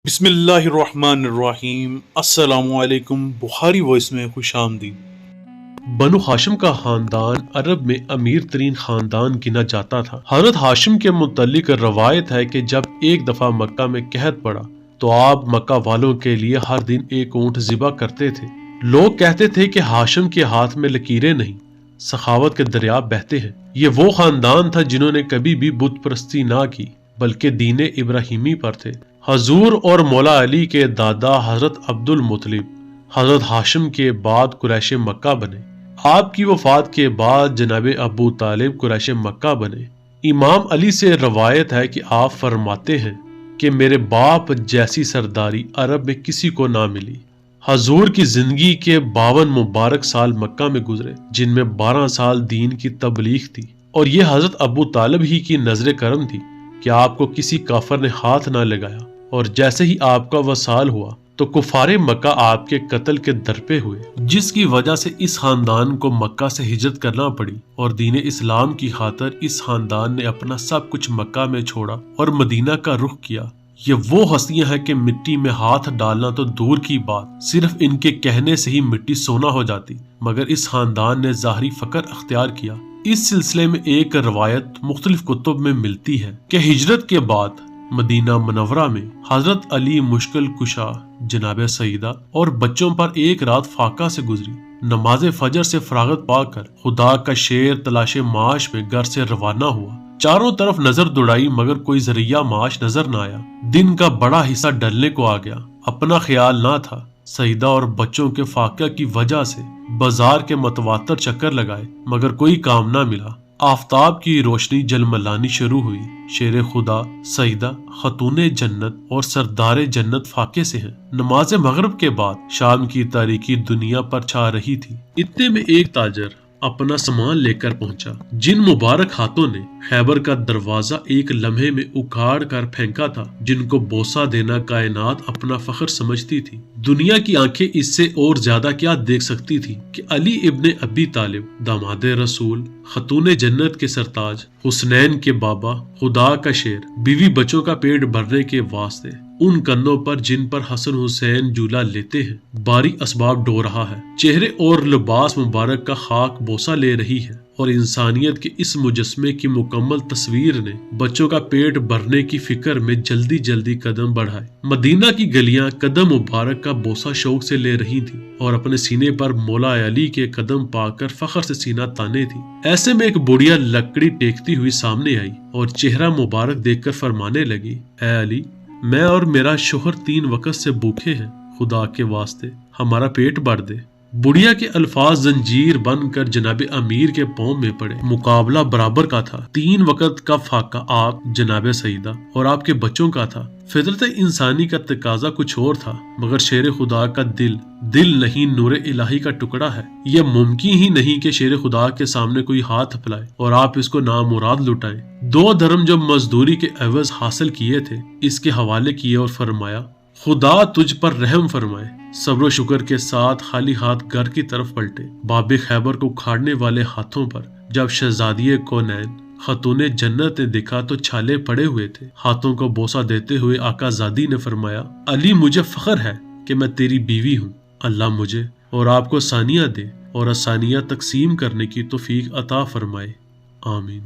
بسم اللہ الرحمن الرحیم۔ السلام علیکم۔ بخاری وائس میں خوش آمدید۔ بنو ہاشم کا خاندان عرب میں امیر ترین خاندان گنا جاتا تھا۔ حضرت ہاشم کے متعلق روایت ہے کہ جب ایک دفعہ مکہ میں قحط پڑا تو آپ مکہ والوں کے لیے ہر دن ایک اونٹ ذبح کرتے تھے۔ لوگ کہتے تھے کہ ہاشم کے ہاتھ میں لکیریں نہیں، سخاوت کے دریا بہتے ہیں۔ یہ وہ خاندان تھا جنہوں نے کبھی بھی بت پرستی نہ کی بلکہ دین ابراہیمی پر تھے۔ حضور اور مولا علی کے دادا حضرت عبد المطلب حضرت ہاشم کے بعد قریش مکہ بنے۔ آپ کی وفات کے بعد جناب ابو طالب قریش مکہ بنے۔ امام علی سے روایت ہے کہ آپ فرماتے ہیں کہ میرے باپ جیسی سرداری عرب میں کسی کو نہ ملی۔ حضور کی زندگی کے 52 مبارک سال مکہ میں گزرے، جن میں 12 سال دین کی تبلیغ تھی، اور یہ حضرت ابو طالب ہی کی نظر کرم تھی کہ آپ کو کسی کافر نے ہاتھ نہ لگایا، اور جیسے ہی آپ کا وصال ہوا تو کفار مکہ آپ کے قتل کے درپے ہوئے، جس کی وجہ سے اس خاندان کو مکہ سے ہجرت کرنا پڑی، اور دین اسلام کی خاطر اس خاندان نے اپنا سب کچھ مکہ میں چھوڑا اور مدینہ کا رخ کیا۔ یہ وہ ہستیاں ہیں کہ مٹی میں ہاتھ ڈالنا تو دور کی بات، صرف ان کے کہنے سے ہی مٹی سونا ہو جاتی، مگر اس خاندان نے ظاہری فخر اختیار کیا۔ اس سلسلے میں ایک روایت مختلف کتب میں ملتی ہے کہ ہجرت کے بعد مدینہ منورہ میں حضرت علی مشکل کشا جناب سیدہ اور بچوں پر ایک رات فاقہ سے گزری۔ نماز فجر سے فراغت پا کر خدا کا شیر تلاش معاش میں گھر سے روانہ ہوا۔ چاروں طرف نظر دوڑائی مگر کوئی ذریعہ معاش نظر نہ آیا۔ دن کا بڑا حصہ ڈلنے کو آ گیا، اپنا خیال نہ تھا۔ سیدہ اور بچوں کے فاقہ کی وجہ سے بازار کے متواتر چکر لگائے مگر کوئی کام نہ ملا۔ آفتاب کی روشنی جلملانی شروع ہوئی۔ شیر خدا سیدہ خاتون جنت اور سردار جنت فاقے سے ہیں۔ نماز مغرب کے بعد شام کی تاریکی دنیا پر چھا رہی تھی۔ اتنے میں ایک تاجر اپنا سامان لے کر پہنچا، جن مبارک ہاتھوں نے خیبر کا دروازہ ایک لمحے میں اکھاڑ کر پھینکا تھا، جن کو بوسہ دینا کائنات اپنا فخر سمجھتی تھی۔ دنیا کی آنکھیں اس سے اور زیادہ کیا دیکھ سکتی تھی کہ علی ابن ابی طالب داماد رسول، خاتون جنت کے سرتاج، حسنین کے بابا، خدا کا شیر، بیوی بچوں کا پیٹ بھرنے کے واسطے ان کندھوں پر جن پر حسن حسین جھولا لیتے ہیں باری اسباب ڈو رہا ہے۔ چہرے اور لباس مبارک کا خاک بوسہ لے رہی ہے، اور انسانیت کے اس مجسمے کی مکمل تصویر نے بچوں کا پیٹ بھرنے کی فکر میں جلدی جلدی قدم بڑھائے۔ مدینہ کی گلیاں قدم مبارک کا بوسہ شوق سے لے رہی تھی اور اپنے سینے پر مولا علی کے قدم پا کر فخر سے سینہ تانے تھی۔ ایسے میں ایک بڑھیا لکڑی ٹیکتی ہوئی سامنے آئی اور چہرہ مبارک دیکھ کر فرمانے لگی، اے علی، میں اور میرا شوہر 3 وقت سے بھوکے ہیں، خدا کے واسطے ہمارا پیٹ بھر دے۔ بڑھیا کے الفاظ زنجیر بن کر جناب امیر کے پاؤں میں پڑے۔ مقابلہ برابر کا تھا۔ 3 وقت کا فاقہ آپ جناب سیدہ اور آپ کے بچوں کا تھا۔ فطرت انسانی کا تقاضا کچھ اور تھا، مگر شیر خدا کا دل نہیں، نور الہی کا ٹکڑا ہے۔ یہ ممکن ہی نہیں کہ شیر خدا کے سامنے کوئی ہاتھ پھیلائے اور آپ اس کو نامراد لٹائیں۔ 2 درم جو مزدوری کے عوض حاصل کیے تھے اس کے حوالے کیے اور فرمایا، خدا تجھ پر رحم فرمائے۔ صبر و شکر کے ساتھ خالی ہاتھ گھر کی طرف پلٹے۔ باب خیبر کو کھاڑنے والے ہاتھوں پر جب شہزادی کونین خاتون جنت نے دیکھا تو چھالے پڑے ہوئے تھے۔ ہاتھوں کو بوسہ دیتے ہوئے آقا زادی نے فرمایا، علی، مجھے فخر ہے کہ میں تیری بیوی ہوں۔ اللہ مجھے اور آپ کو ثانیہ دے اور ثانیہ تقسیم کرنے کی توفیق عطا فرمائے، آمین۔